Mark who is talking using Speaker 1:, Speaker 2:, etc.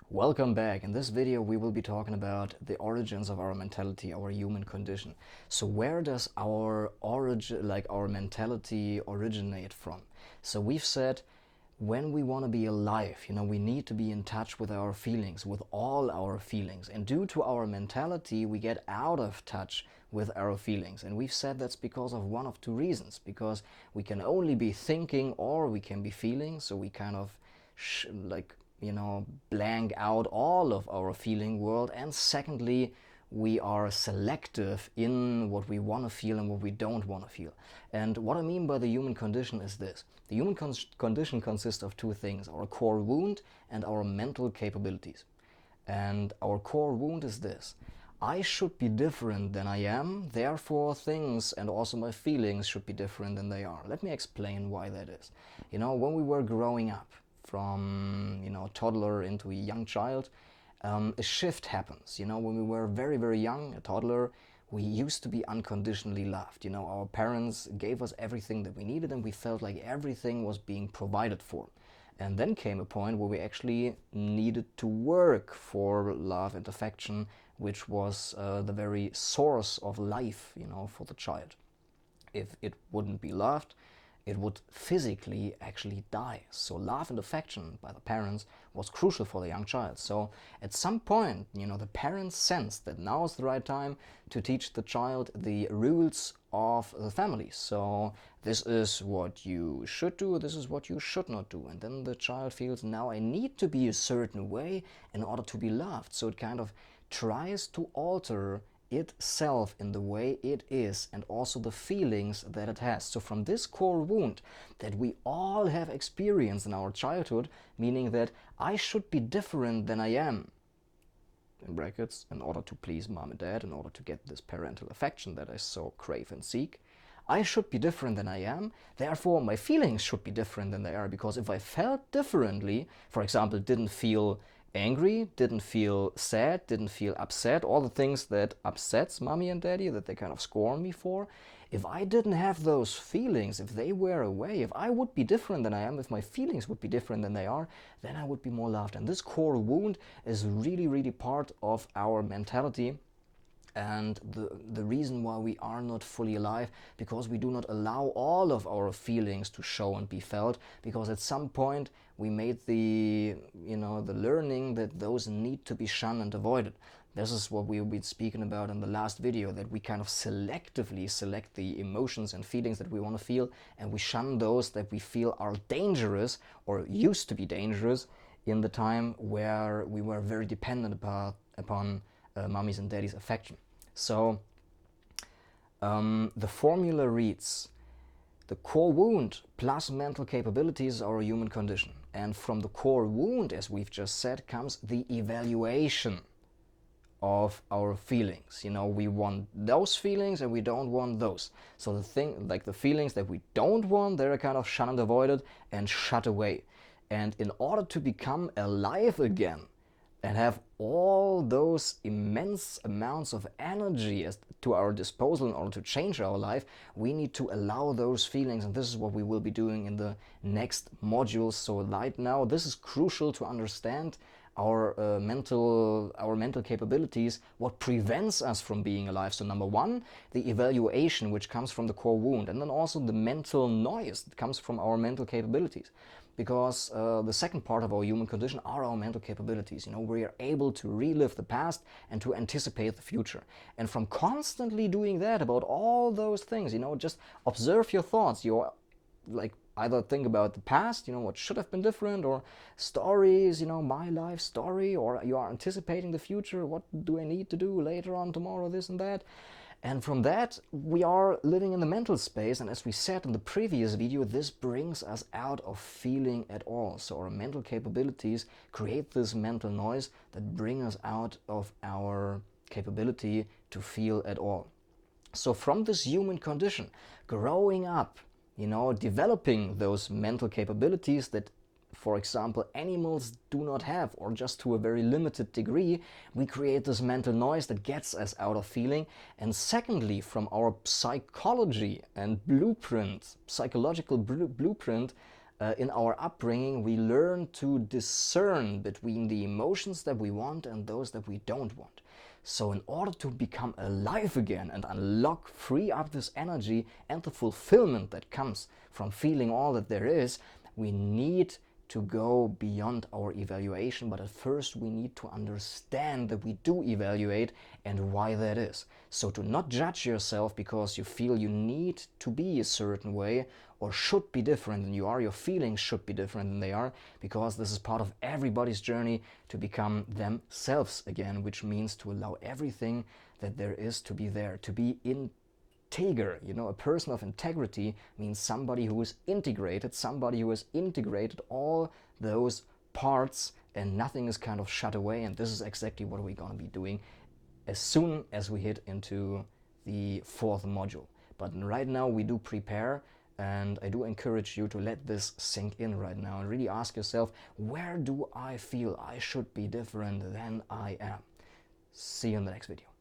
Speaker 1: Welcome back. In this video we will be talking about the origins of our mentality, our human condition. So where does our origin, our mentality originate from? So we've said when we want to be alive, we need to be in touch with our feelings, with all our feelings. And due to our mentality, we get out of touch with our feelings. And we've said that's because of one of two reasons. Because we can only be thinking or we can be feeling. So we kind of blank out all of our feeling world. And secondly, we are selective in what we want to feel and what we don't want to feel. And what I mean by the human condition is this. The human condition consists of two things: our core wound and our mental capabilities. And our core wound is this: I should be different than I am, therefore things and also my feelings should be different than they are. Let me explain why that is. When we were growing up, from toddler into a young child, a shift happens. When we were very, very young, a toddler, we used to be unconditionally loved. Our parents gave us everything that we needed and we felt like everything was being provided for. And then came a point where we actually needed to work for love and affection, which was the very source of life, for the child. If it wouldn't be loved, it would physically actually die. So love and affection by the parents was crucial for the young child. So at some point, the parents sensed that now is the right time to teach the child the rules of the family. So this is what you should do, this is what you should not do. And then the child feels, now I need to be a certain way in order to be loved. So it kind of tries to alter itself in the way it is and also the feelings that it has. So from this core wound that we all have experienced in our childhood, meaning that I should be different than I am, in brackets, in order to please mom and dad, in order to get this parental affection that I so crave and seek, I should be different than I am, therefore my feelings should be different than they are, because if I felt differently, for example, didn't feel angry, didn't feel sad, didn't feel upset, all the things that upsets mommy and daddy, that they kind of scorn me for, if I didn't have those feelings, if they were away, if I would be different than I am, if my feelings would be different than they are, then I would be more loved. And this core wound is really, really part of our mentality. And the reason why we are not fully alive, because we do not allow all of our feelings to show and be felt, because at some point we made the learning that those need to be shunned and avoided. This is what we've been speaking about in the last video, that we kind of selectively select the emotions and feelings that we want to feel, and we shun those that we feel are dangerous or used to be dangerous in the time where we were very dependent upon mommy's and daddy's affection. So the formula reads: the core wound plus mental capabilities is our human condition. And from the core wound, as we've just said, comes the evaluation of our feelings. We want those feelings and we don't want those. So the feelings that we don't want, they're kind of shunned and avoided and shut away. And in order to become alive again, and have all those immense amounts of energy to our disposal in order to change our life, we need to allow those feelings, and this is what we will be doing in the next modules. So right now, this is crucial to understand our mental capabilities, what prevents us from being alive. So number one, the evaluation, which comes from the core wound, and then also the mental noise that comes from our mental capabilities. Because the second part of our human condition are our mental capabilities. We are able to relive the past and to anticipate the future. And from constantly doing that about all those things, just observe your thoughts. You either think about the past, what should have been different, or stories, my life story, or you are anticipating the future. What do I need to do later on, tomorrow, this and that. And from that, we are living in the mental space, and as we said in the previous video, this brings us out of feeling at all. So our mental capabilities create this mental noise that bring us out of our capability to feel at all. So from this human condition, growing up, developing those mental capabilities that, for example, animals do not have, or just to a very limited degree, we create this mental noise that gets us out of feeling. And secondly, from our psychology and psychological blueprint, in our upbringing, we learn to discern between the emotions that we want and those that we don't want. So in order to become alive again and unlock, free up this energy and the fulfillment that comes from feeling all that there is, we need to go beyond our evaluation, but at first we need to understand that we do evaluate and why that is. So to not judge yourself because you feel you need to be a certain way or should be different than you are, your feelings should be different than they are, because this is part of everybody's journey to become themselves again, which means to allow everything that there is to be there, to be integer. You know, a person of integrity means somebody who is integrated, somebody who has integrated all those parts and nothing is kind of shut away. And this is exactly what we're going to be doing as soon as we hit into the 4th module. But right now we do prepare, and I do encourage you to let this sink in right now and really ask yourself, where do I feel I should be different than I am? See you in the next video.